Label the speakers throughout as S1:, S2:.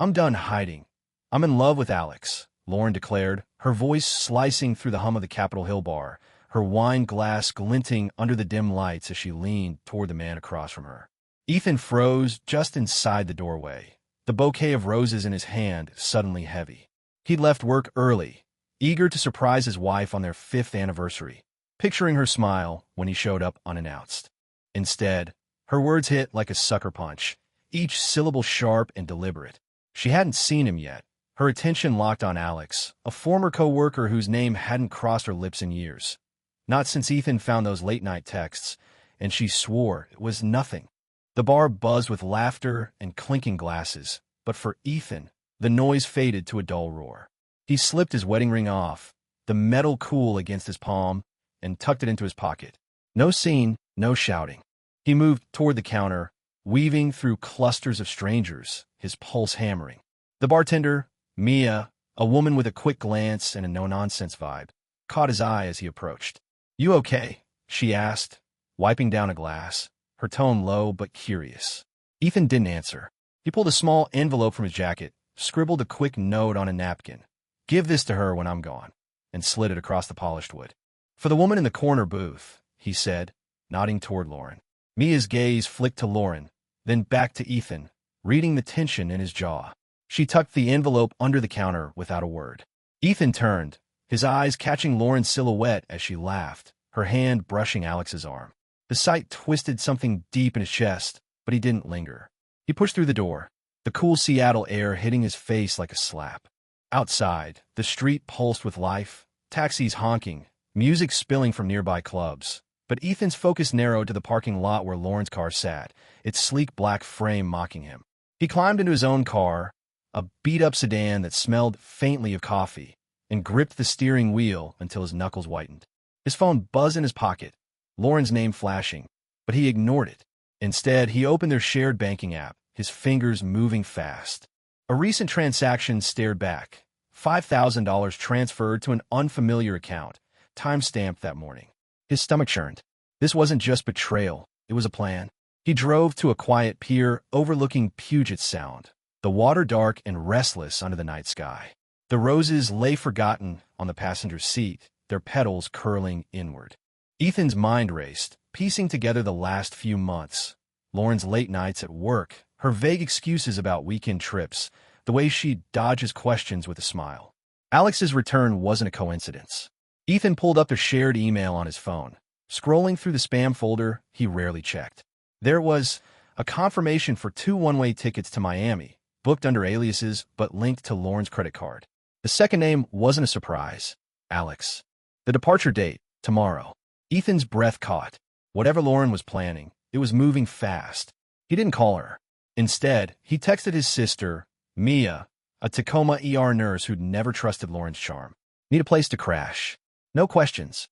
S1: I'm done hiding. I'm in love with Alex, Lauren declared, her voice slicing through the hum of the Capitol Hill bar, her wine glass glinting under the dim lights as she leaned toward the man across from her. Ethan froze just inside the doorway, the bouquet of roses in his hand suddenly heavy. He'd left work early, eager to surprise his wife on their 5th anniversary, picturing her smile when he showed up unannounced. Instead, her words hit like a sucker punch, each syllable sharp and deliberate. She hadn't seen him yet, her attention locked on Alex, a former co-worker whose name hadn't crossed her lips in years. Not since Ethan found those late-night texts, and she swore it was nothing. The bar buzzed with laughter and clinking glasses, but for Ethan, the noise faded to a dull roar. He slipped his wedding ring off, the metal cool against his palm, and tucked it into his pocket. No scene, no shouting. He moved toward the counter, weaving through clusters of strangers, his pulse hammering. The bartender, Mia, a woman with a quick glance and a no-nonsense vibe, caught his eye as he approached. "You okay?" she asked, wiping down a glass, her tone low but curious. Ethan didn't answer. He pulled a small envelope from his jacket, scribbled a quick note on a napkin. "Give this to her when I'm gone," and slid it across the polished wood. "For the woman in the corner booth," he said, nodding toward Lauren. Mia's gaze flicked to Lauren, then back to Ethan, reading the tension in his jaw. She tucked the envelope under the counter without a word. Ethan turned, his eyes catching Lauren's silhouette as she laughed, her hand brushing Alex's arm. The sight twisted something deep in his chest, but he didn't linger. He pushed through the door, the cool Seattle air hitting his face like a slap. Outside, the street pulsed with life, taxis honking, music spilling from nearby clubs. But Ethan's focus narrowed to the parking lot where Lauren's car sat, its sleek black frame mocking him. He climbed into his own car, a beat-up sedan that smelled faintly of coffee, and gripped the steering wheel until his knuckles whitened. His phone buzzed in his pocket, Lauren's name flashing, but he ignored it. Instead, he opened their shared banking app, his fingers moving fast. A recent transaction stared back, $5,000 transferred to an unfamiliar account, time-stamped that morning. His stomach churned. This wasn't just betrayal, it was a plan. He drove to a quiet pier overlooking Puget Sound, the water dark and restless under the night sky. The roses lay forgotten on the passenger seat, their petals curling inward. Ethan's mind raced, piecing together the last few months. Lauren's late nights at work, her vague excuses about weekend trips, the way she dodges questions with a smile. Alex's return wasn't a coincidence. Ethan pulled up a shared email on his phone. Scrolling through the spam folder he rarely checked. There was a confirmation for 2 one-way tickets to Miami, booked under aliases but linked to Lauren's credit card. The second name wasn't a surprise. Alex. The departure date, tomorrow. Ethan's breath caught. Whatever Lauren was planning, it was moving fast. He didn't call her. Instead, he texted his sister, Mia, a Tacoma ER nurse who'd never trusted Lauren's charm. "Need a place to crash. No questions."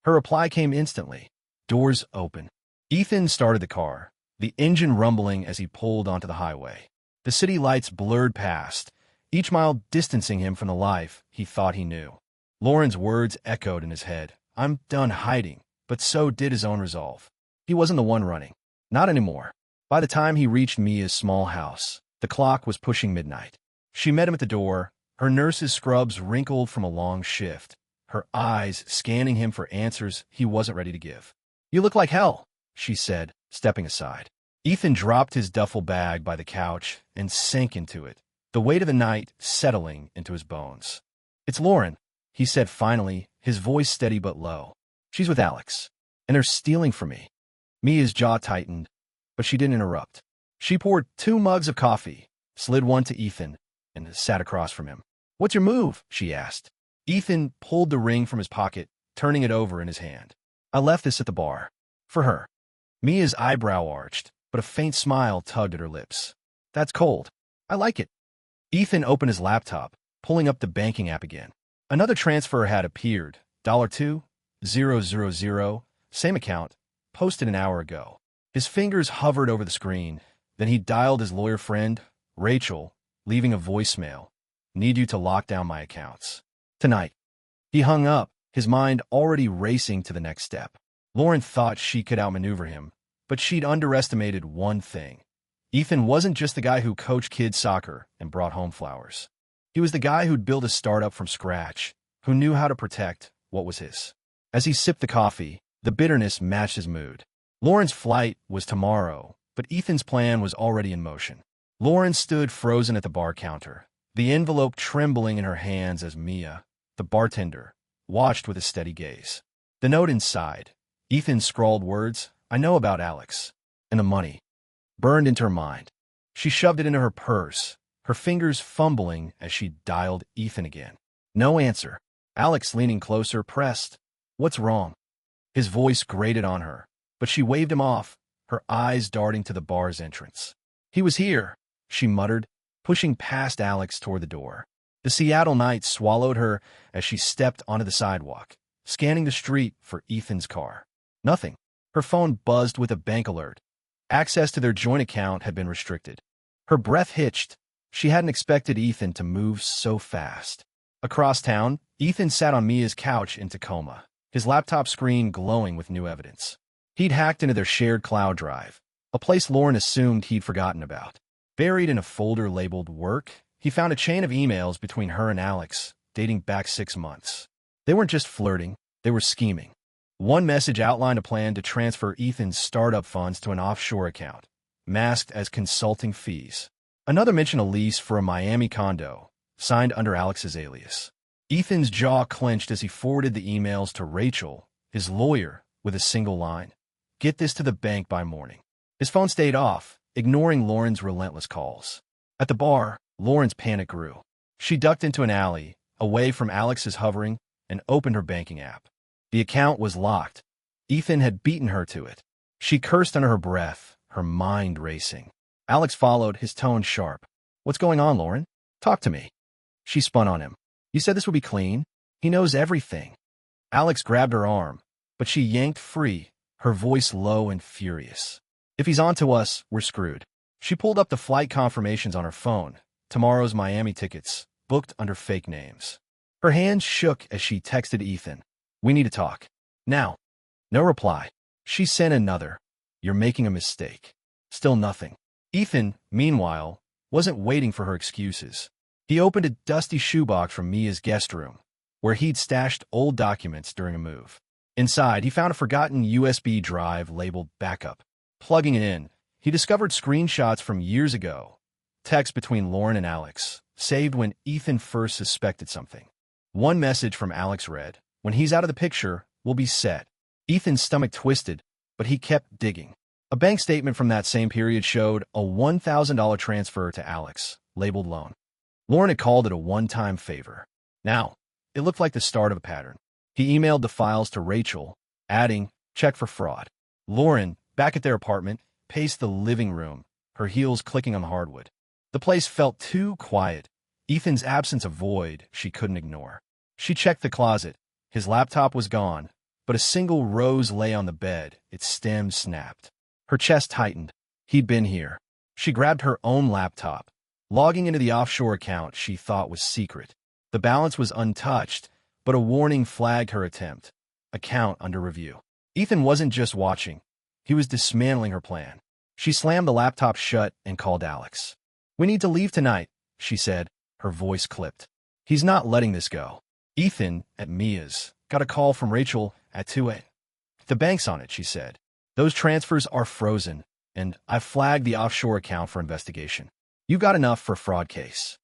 S1: Her reply came instantly. Doors open. Ethan started the car, the engine rumbling as he pulled onto the highway. The city lights blurred past, each mile distancing him from the life he thought he knew. Lauren's words echoed in his head. "I'm done hiding," but so did his own resolve. He wasn't the one running. Not anymore. By the time he reached Mia's small house, the clock was pushing midnight. She met him at the door, her nurse's scrubs wrinkled from a long shift, her eyes scanning him for answers he wasn't ready to give. "You look like hell," she said, stepping aside. Ethan dropped his duffel bag by the couch and sank into it, the weight of the night settling into his bones. "It's Lauren," he said finally, his voice steady but low. "She's with Alex, and they're stealing from me." Mia's jaw tightened, but she didn't interrupt. She poured 2 mugs of coffee, slid one to Ethan, and sat across from him. "What's your move?" she asked. Ethan pulled the ring from his pocket, turning it over in his hand. "I left this at the bar. For her." Mia's eyebrow arched, but a faint smile tugged at her lips. "That's cold. I like it." Ethan opened his laptop, pulling up the banking app again. Another transfer had appeared. $2,000, same account, posted an hour ago. His fingers hovered over the screen. Then he dialed his lawyer friend, Rachel, leaving a voicemail. "Need you to lock down my accounts. Tonight." He hung up, his mind already racing to the next step. Lauren thought she could outmaneuver him, but she'd underestimated one thing. Ethan wasn't just the guy who coached kids soccer and brought home flowers. He was the guy who'd built a startup from scratch, who knew how to protect what was his. As he sipped the coffee, the bitterness matched his mood. Lauren's flight was tomorrow, but Ethan's plan was already in motion. Lauren stood frozen at the bar counter, the envelope trembling in her hands as Mia, the bartender, watched with a steady gaze. The note inside, Ethan scrawled words, "I know about Alex," and the money, burned into her mind. She shoved it into her purse, her fingers fumbling as she dialed Ethan again. No answer. Alex, leaning closer, pressed, "What's wrong?" His voice grated on her, but she waved him off, her eyes darting to the bar's entrance. "He was here," she muttered, pushing past Alex toward the door. The Seattle night swallowed her as she stepped onto the sidewalk, scanning the street for Ethan's car. Nothing. Her phone buzzed with a bank alert. Access to their joint account had been restricted. Her breath hitched. She hadn't expected Ethan to move so fast. Across town, Ethan sat on Mia's couch in Tacoma, his laptop screen glowing with new evidence. He'd hacked into their shared cloud drive, a place Lauren assumed he'd forgotten about. Buried in a folder labeled Work, he found a chain of emails between her and Alex, dating back 6 months. They weren't just flirting, they were scheming. One message outlined a plan to transfer Ethan's startup funds to an offshore account, masked as consulting fees. Another mentioned a lease for a Miami condo, signed under Alex's alias. Ethan's jaw clenched as he forwarded the emails to Rachel, his lawyer, with a single line, "Get this to the bank by morning." His phone stayed off, ignoring Lauren's relentless calls. At the bar, Lauren's panic grew. She ducked into an alley, away from Alex's hovering, and opened her banking app. The account was locked. Ethan had beaten her to it. She cursed under her breath, her mind racing. Alex followed, his tone sharp. "What's going on, Lauren? Talk to me." She spun on him. "You said this would be clean. He knows everything." Alex grabbed her arm, but she yanked free, her voice low and furious. "If he's on to us, we're screwed." She pulled up the flight confirmations on her phone, tomorrow's Miami tickets, booked under fake names. Her hands shook as she texted Ethan, "We need to talk. Now." No reply. She sent another, "You're making a mistake." Still nothing. Ethan, meanwhile, wasn't waiting for her excuses. He opened a dusty shoebox from Mia's guest room, where he'd stashed old documents during a move. Inside, he found a forgotten USB drive labeled Backup. Plugging it in, he discovered screenshots from years ago, texts between Lauren and Alex, saved when Ethan first suspected something. One message from Alex read, "When he's out of the picture, we'll be set." Ethan's stomach twisted, but he kept digging. A bank statement from that same period showed a $1,000 transfer to Alex, labeled loan. Lauren had called it a one-time favor. Now, it looked like the start of a pattern. He emailed the files to Rachel, adding, "Check for fraud." Lauren, back at their apartment, paced the living room, her heels clicking on the hardwood. The place felt too quiet, Ethan's absence a void she couldn't ignore. She checked the closet. His laptop was gone, but a single rose lay on the bed, its stem snapped. Her chest tightened. He'd been here. She grabbed her own laptop, logging into the offshore account she thought was secret. The balance was untouched, but a warning flagged her attempt. Account under review. Ethan wasn't just watching. He was dismantling her plan. She slammed the laptop shut and called Alex. "We need to leave tonight," she said, her voice clipped. "He's not letting this go." Ethan, at Mia's, got a call from Rachel at 2 a.m. "The bank's on it," she said. "Those transfers are frozen, and I've flagged the offshore account for investigation. You've got enough for a fraud case."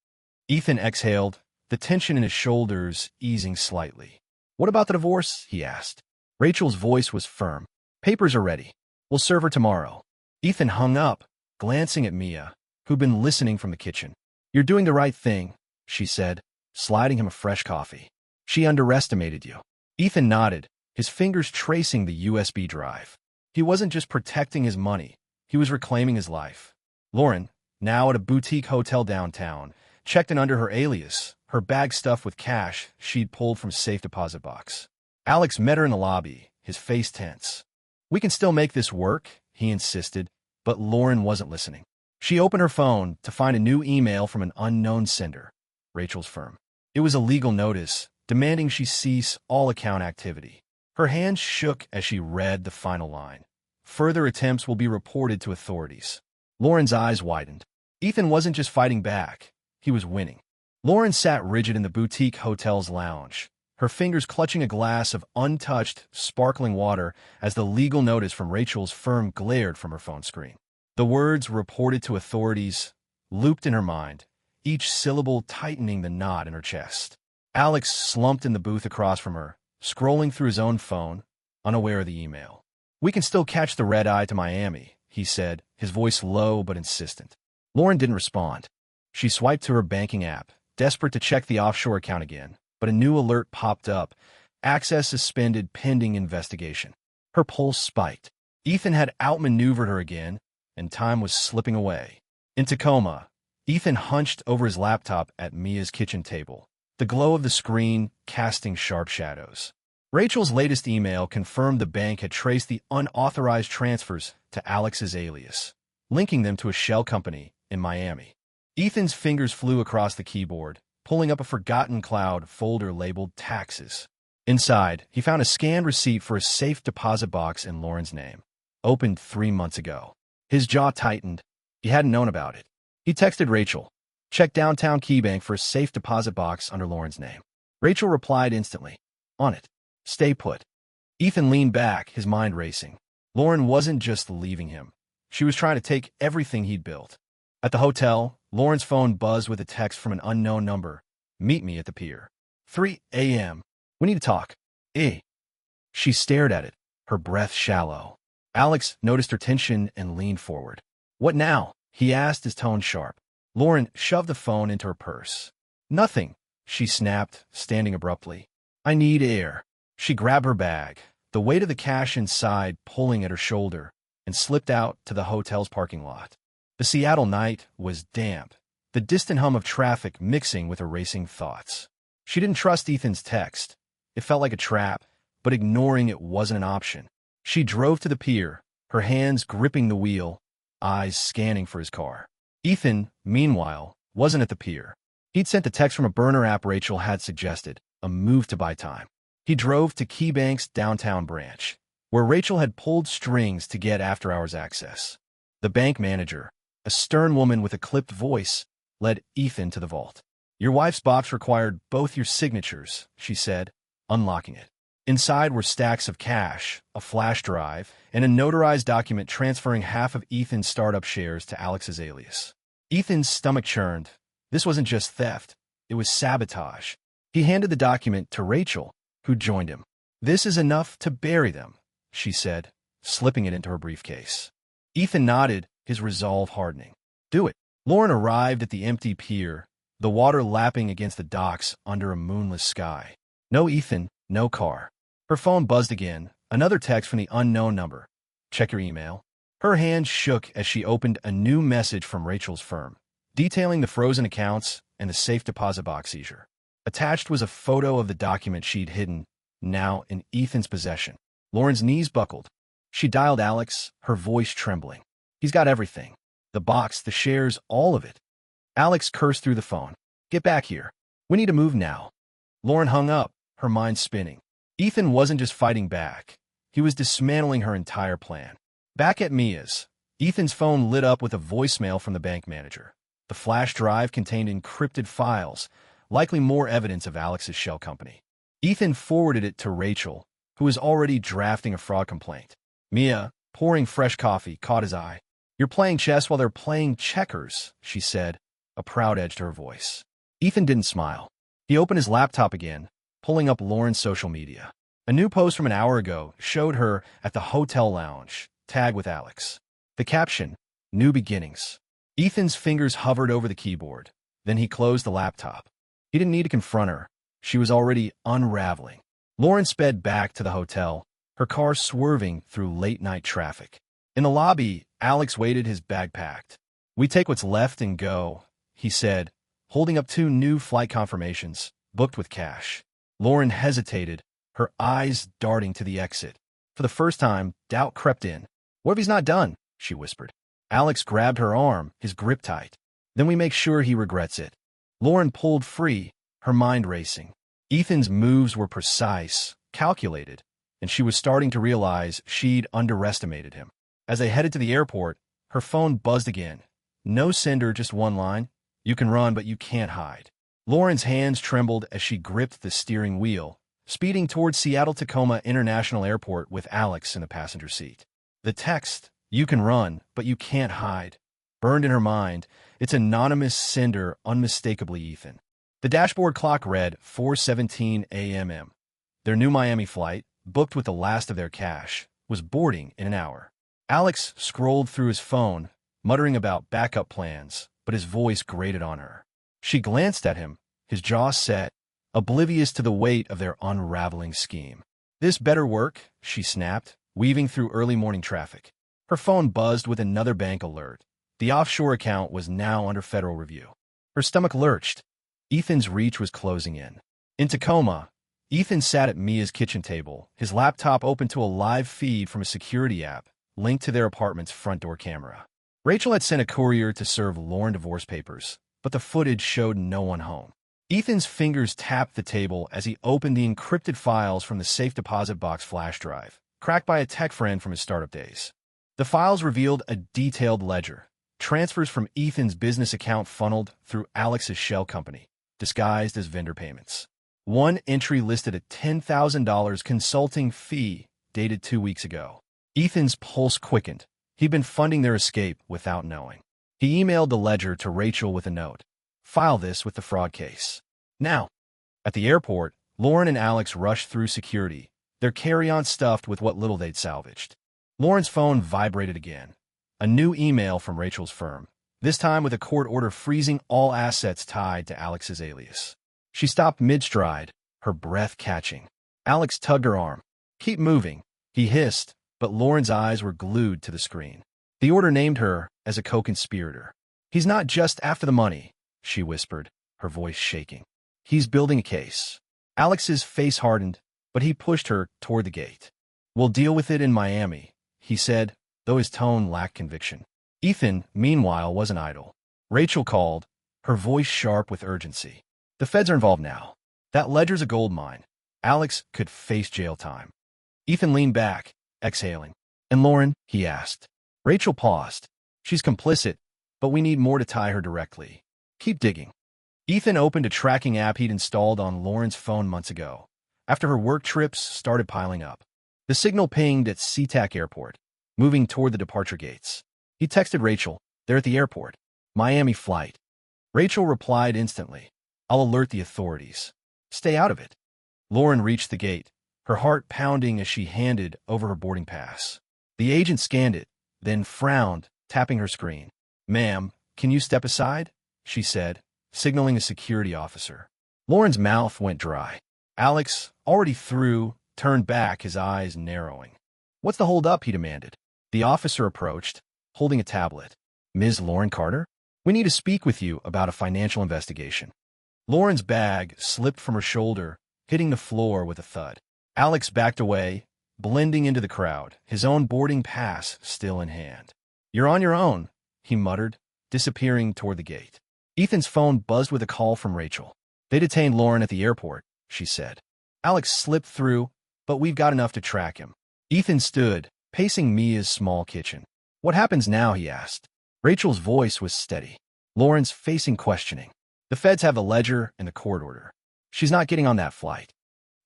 S1: Ethan exhaled, the tension in his shoulders easing slightly. "What about the divorce?" he asked. Rachel's voice was firm. "Papers are ready. We'll serve her tomorrow." Ethan hung up, glancing at Mia, who'd been listening from the kitchen. "You're doing the right thing," she said, sliding him a fresh coffee. "She underestimated you." Ethan nodded, his fingers tracing the USB drive. He wasn't just protecting his money, he was reclaiming his life. Lauren, now at a boutique hotel downtown, checked in under her alias, her bag stuffed with cash she'd pulled from a safe deposit box. Alex met her in the lobby, his face tense. "We can still make this work," he insisted, but Lauren wasn't listening. She opened her phone to find a new email from an unknown sender, Rachel's firm. It was a legal notice, demanding she cease all account activity. Her hands shook as she read the final line. "Further attempts will be reported to authorities." Lauren's eyes widened. Ethan wasn't just fighting back. He was winning. Lauren sat rigid in the boutique hotel's lounge, her fingers clutching a glass of untouched, sparkling water as the legal notice from Rachel's firm glared from her phone screen. The words reported to authorities looped in her mind, each syllable tightening the knot in her chest. Alex slumped in the booth across from her, scrolling through his own phone, unaware of the email. "We can still catch the red-eye to Miami," he said, his voice low but insistent. Lauren didn't respond. She swiped to her banking app, desperate to check the offshore account again, but a new alert popped up. Access suspended pending investigation. Her pulse spiked. Ethan had outmaneuvered her again, and time was slipping away. In Tacoma, Ethan hunched over his laptop at Mia's kitchen table, the glow of the screen casting sharp shadows. Rachel's latest email confirmed the bank had traced the unauthorized transfers to Alex's alias, linking them to a shell company in Miami. Ethan's fingers flew across the keyboard, pulling up a forgotten cloud folder labeled taxes. Inside, he found a scanned receipt for a safe deposit box in Lauren's name, opened 3 months ago. His jaw tightened. He hadn't known about it. He texted Rachel, "Check downtown KeyBank for a safe deposit box under Lauren's name." Rachel replied instantly, "On it. Stay put." Ethan leaned back, his mind racing. Lauren wasn't just leaving him. She was trying to take everything he'd built. At the hotel, Lauren's phone buzzed with a text from an unknown number. "Meet me at the pier. 3 a.m. We need to talk." Eh? She stared at it, her breath shallow. Alex noticed her tension and leaned forward. "What now?" he asked, his tone sharp. Lauren shoved the phone into her purse. "Nothing," she snapped, standing abruptly. "I need air." She grabbed her bag, the weight of the cash inside pulling at her shoulder, and slipped out to the hotel's parking lot. The Seattle night was damp, the distant hum of traffic mixing with her racing thoughts. She didn't trust Ethan's text. It felt like a trap, but ignoring it wasn't an option. She drove to the pier, her hands gripping the wheel, eyes scanning for his car. Ethan, meanwhile, wasn't at the pier. He'd sent a text from a burner app Rachel had suggested, a move to buy time. He drove to KeyBank's downtown branch, where Rachel had pulled strings to get after-hours access. The bank manager, a stern woman with a clipped voice, led Ethan to the vault. "Your wife's box required both your signatures," she said, unlocking it. Inside were stacks of cash, a flash drive, and a notarized document transferring half of Ethan's startup shares to Alex's alias. Ethan's stomach churned. This wasn't just theft. It was sabotage. He handed the document to Rachel, who joined him. "This is enough to bury them," she said, slipping it into her briefcase. Ethan nodded, his resolve hardening. "Do it." Lauren arrived at the empty pier, the water lapping against the docks under a moonless sky. No Ethan, no car. Her phone buzzed again, another text from the unknown number. "Check your email." Her hand shook as she opened a new message from Rachel's firm, detailing the frozen accounts and the safe deposit box seizure. Attached was a photo of the document she'd hidden, now in Ethan's possession. Lauren's knees buckled. She dialed Alex, her voice trembling. "He's got everything. The box, the shares, all of it." Alex cursed through the phone. "Get back here. We need to move now." Lauren hung up, her mind spinning. Ethan wasn't just fighting back. He was dismantling her entire plan. Back at Mia's, Ethan's phone lit up with a voicemail from the bank manager. The flash drive contained encrypted files, likely more evidence of Alex's shell company. Ethan forwarded it to Rachel, who was already drafting a fraud complaint. Mia, pouring fresh coffee, caught his eye. "You're playing chess while they're playing checkers," she said, a proud edge to her voice. Ethan didn't smile. He opened his laptop again, pulling up Lauren's social media. A new post from an hour ago showed her at the hotel lounge, tagged with Alex. The caption, "New Beginnings." Ethan's fingers hovered over the keyboard. Then he closed the laptop. He didn't need to confront her. She was already unraveling. Lauren sped back to the hotel, her car swerving through late-night traffic. In the lobby, Alex waited, his bag packed. "We take what's left and go," he said, holding up 2 new flight confirmations, booked with cash. Lauren hesitated, her eyes darting to the exit. For the first time, doubt crept in. "What if he's not done?" she whispered. Alex grabbed her arm, his grip tight. "Then we make sure he regrets it." Lauren pulled free, her mind racing. Ethan's moves were precise, calculated, and she was starting to realize she'd underestimated him. As they headed to the airport, Her phone buzzed again. No sender, just one line. You can run, but you can't hide. Lauren's hands trembled as she gripped the steering wheel, speeding towards Seattle-Tacoma International Airport with Alex in the passenger seat. The text, "You can run, but you can't hide," burned in her mind, its anonymous sender unmistakably Ethan. The dashboard clock read 4:17 a.m. Their new Miami flight, booked with the last of their cash, was boarding in an hour. Alex scrolled through his phone, muttering about backup plans, but his voice grated on her. She glanced at him, his jaw set, oblivious to the weight of their unraveling scheme. "This better work," she snapped, weaving through early morning traffic. Her phone buzzed with another bank alert. The offshore account was now under federal review. Her stomach lurched. Ethan's reach was closing in. In Tacoma, Ethan sat at Mia's kitchen table, his laptop open to a live feed from a security app linked to their apartment's front door camera. Rachel had sent a courier to serve Lauren divorce papers, but the footage showed no one home. Ethan's fingers tapped the table as he opened the encrypted files from the safe deposit box flash drive, cracked by a tech friend from his startup days. The files revealed a detailed ledger, transfers from Ethan's business account funneled through Alex's shell company, disguised as vendor payments. One entry listed a $10,000 consulting fee dated 2 weeks ago. Ethan's pulse quickened. He'd been funding their escape without knowing. He emailed the ledger to Rachel with a note. "File this with the fraud case. Now." At the airport, Lauren and Alex rushed through security, their carry-on stuffed with what little they'd salvaged. Lauren's phone vibrated again. A new email from Rachel's firm, this time with a court order freezing all assets tied to Alex's alias. She stopped mid-stride, her breath catching. Alex tugged her arm. "Keep moving," he hissed, but Lauren's eyes were glued to the screen. The order named her as a co-conspirator. "He's not just after the money," she whispered, her voice shaking. "He's building a case." Alex's face hardened, but he pushed her toward the gate. "We'll deal with it in Miami," he said, though his tone lacked conviction. Ethan, meanwhile, wasn't idle. Rachel called, her voice sharp with urgency. "The feds are involved now. That ledger's a gold mine. Alex could face jail time." Ethan leaned back, exhaling. "And Lauren?" he asked. Rachel paused. "She's complicit, but we need more to tie her directly. Keep digging." Ethan opened a tracking app he'd installed on Lauren's phone months ago, after her work trips started piling up. The signal pinged at SeaTac Airport, moving toward the departure gates. He texted Rachel, "They're at the airport. Miami flight." Rachel replied instantly, "I'll alert the authorities. Stay out of it." Lauren reached the gate, her heart pounding as she handed over her boarding pass. The agent scanned it, then frowned, tapping her screen. "Ma'am, can you step aside?" she said, signaling a security officer. Lauren's mouth went dry. Alex, already through, turned back, his eyes narrowing. "What's the hold-up?" he demanded. The officer approached, holding a tablet. "Ms. Lauren Carter? We need to speak with you about a financial investigation." Lauren's bag slipped from her shoulder, hitting the floor with a thud. Alex backed away, blending into the crowd, his own boarding pass still in hand. "You're on your own," he muttered, disappearing toward the gate. Ethan's phone buzzed with a call from Rachel. "They detained Lauren at the airport," she said. Alex slipped through, "but we've got enough to track him." Ethan stood, pacing Mia's small kitchen. "What happens now?" he asked. Rachel's voice was steady. Lauren's facing questioning. "The feds have the ledger and the court order. She's not getting on that flight."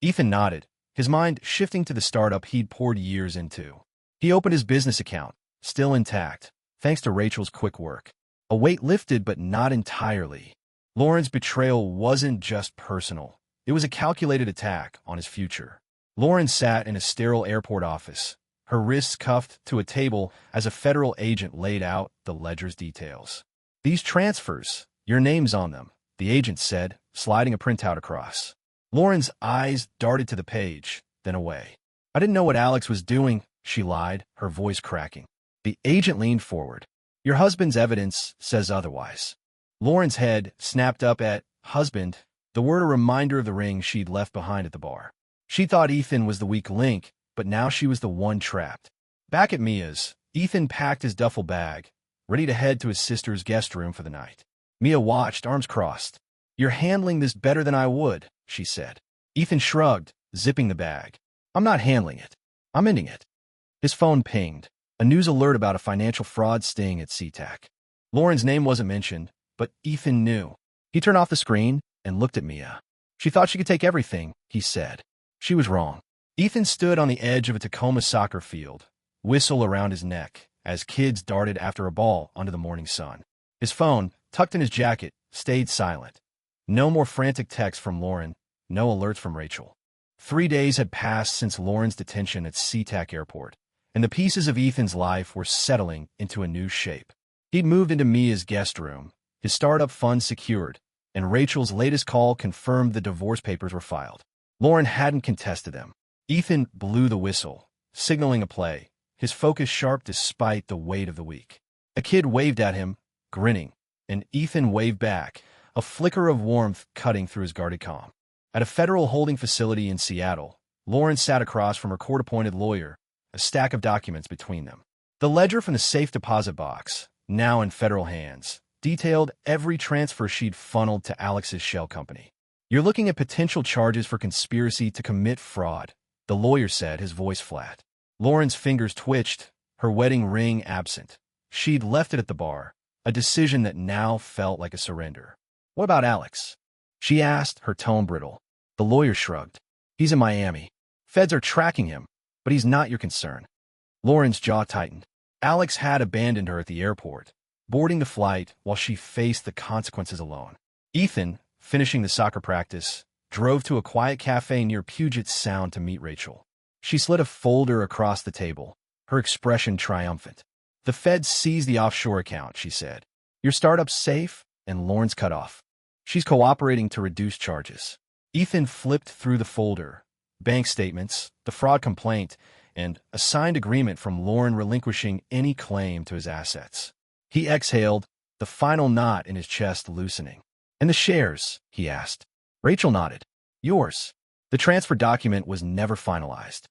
S1: Ethan nodded, his mind shifting to the startup he'd poured years into. He opened his business account, still intact, thanks to Rachel's quick work. A weight lifted, but not entirely. Lauren's betrayal wasn't just personal. It was a calculated attack on his future. Lauren sat in a sterile airport office, her wrists cuffed to a table as a federal agent laid out the ledger's details. "These transfers, your name's on them," the agent said, sliding a printout across. Lauren's eyes darted to the page, then away. "I didn't know what Alex was doing," she lied, her voice cracking. The agent leaned forward. "Your husband's evidence says otherwise." Lauren's head snapped up at husband, the word a reminder of the ring she'd left behind at the bar. She thought Ethan was the weak link, but now she was the one trapped. Back at Mia's, Ethan packed his duffel bag, ready to head to his sister's guest room for the night. Mia watched, arms crossed. "You're handling this better than I would," she said. Ethan shrugged, zipping the bag. "I'm not handling it. I'm ending it." His phone pinged. A news alert about a financial fraud sting at SeaTac. Lauren's name wasn't mentioned, but Ethan knew. He turned off the screen and looked at Mia. She thought she could take everything, he said. She was wrong. Ethan stood on the edge of a Tacoma soccer field, whistle around his neck, as kids darted after a ball under the morning sun. His phone, tucked in his jacket, stayed silent. No more frantic texts from Lauren, no alerts from Rachel. 3 days had passed since Lauren's detention at SeaTac Airport, and the pieces of Ethan's life were settling into a new shape. He'd moved into Mia's guest room, his startup funds secured, and Rachel's latest call confirmed the divorce papers were filed. Lauren hadn't contested them. Ethan blew the whistle, signaling a play, his focus sharp despite the weight of the week. A kid waved at him, grinning, and Ethan waved back, a flicker of warmth cutting through his guarded calm. At a federal holding facility in Seattle, Lauren sat across from her court-appointed lawyer, a stack of documents between them. The ledger from the safe deposit box, now in federal hands, detailed every transfer she'd funneled to Alex's shell company. "You're looking at potential charges for conspiracy to commit fraud," the lawyer said, his voice flat. Lauren's fingers twitched, her wedding ring absent. She'd left it at the bar, a decision that now felt like a surrender. "What about Alex?" she asked, her tone brittle. The lawyer shrugged. "He's in Miami. Feds are tracking him, but he's not your concern." Lauren's jaw tightened. Alex had abandoned her at the airport, boarding the flight while she faced the consequences alone. Ethan, finishing the soccer practice, drove to a quiet cafe near Puget Sound to meet Rachel. She slid a folder across the table, her expression triumphant. "The feds seized the offshore account," she said. "Your startup's safe?" And Lauren's cut off. "She's cooperating to reduce charges." Ethan flipped through the folder, bank statements, the fraud complaint, and a signed agreement from Lauren relinquishing any claim to his assets. He exhaled, the final knot in his chest loosening. "And the shares?" he asked. Rachel nodded. "Yours." The transfer document was never finalized.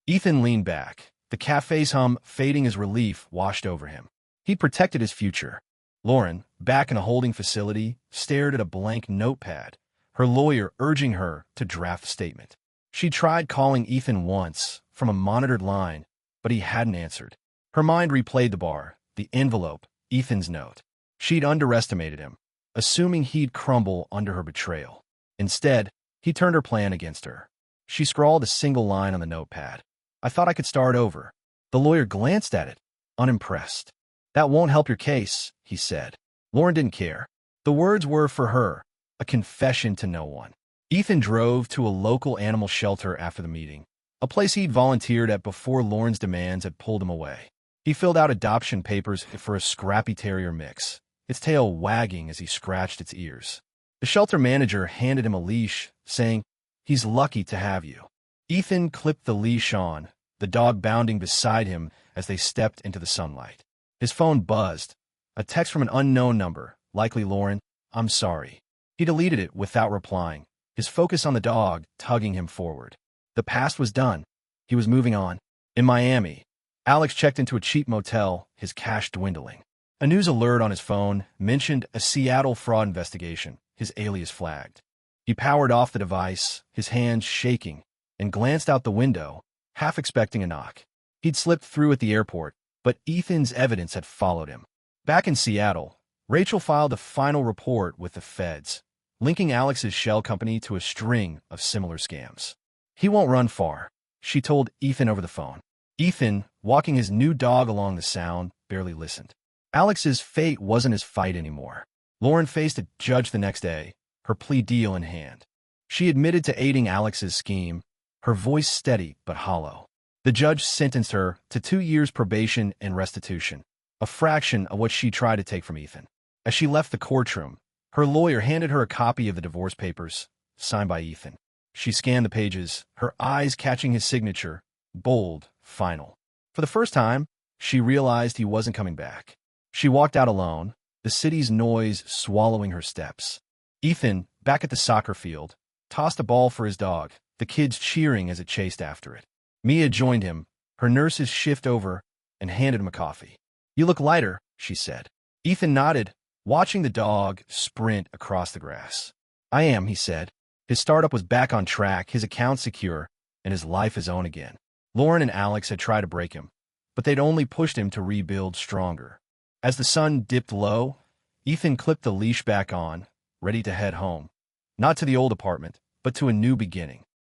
S1: Ethan leaned back, the cafe's hum fading as relief washed over him. He'd protected his future. Lauren, back in a holding facility, stared at a blank notepad, her lawyer urging her to draft a statement. She tried calling Ethan once, from a monitored line, but he hadn't answered. Her mind replayed the bar, the envelope, Ethan's note. She'd underestimated him, assuming he'd crumble under her betrayal. Instead, he turned her plan against her. She scrawled a single line on the notepad. "I thought I could start over." The lawyer glanced at it, unimpressed. "That won't help your case," he said. Lauren didn't care. The words were for her, a confession to no one. Ethan drove to a local animal shelter after the meeting, a place he'd volunteered at before Lauren's demands had pulled him away. He filled out adoption papers for a scrappy terrier mix, its tail wagging as he scratched its ears. The shelter manager handed him a leash, saying, "He's lucky to have you." Ethan clipped the leash on, the dog bounding beside him as they stepped into the sunlight. His phone buzzed. A text from an unknown number, likely Lauren. "I'm sorry." He deleted it without replying, his focus on the dog tugging him forward. The past was done. He was moving on. In Miami, Alex checked into a cheap motel, his cash dwindling. A news alert on his phone mentioned a Seattle fraud investigation, his alias flagged. He powered off the device, his hands shaking, and glanced out the window, half expecting a knock. He'd slipped through at the airport, but Ethan's evidence had followed him. Back in Seattle, Rachel filed a final report with the feds, linking Alex's shell company to a string of similar scams. "He won't run far," she told Ethan over the phone. Ethan, walking his new dog along the Sound, barely listened. Alex's fate wasn't his fight anymore. Lauren faced a judge the next day, her plea deal in hand. She admitted to aiding Alex's scheme, her voice steady but hollow. The judge sentenced her to 2 years probation and restitution, a fraction of what she tried to take from Ethan. As she left the courtroom, her lawyer handed her a copy of the divorce papers, signed by Ethan. She scanned the pages, her eyes catching his signature, bold, final. For the first time, she realized he wasn't coming back. She walked out alone, the city's noise swallowing her steps. Ethan, back at the soccer field, tossed a ball for his dog, the kids cheering as it chased after it. Mia joined him, her nurses shift over, and handed him a coffee. "You look lighter," she said. Ethan nodded, watching the dog sprint across the grass. "I am," he said. His startup was back on track, his account secure, and his life his own again. Lauren and Alex had tried to break him, but they'd only pushed him to rebuild stronger. As the sun dipped low, Ethan clipped the leash back on, ready to head home. Not to the old apartment, but to a new beginning.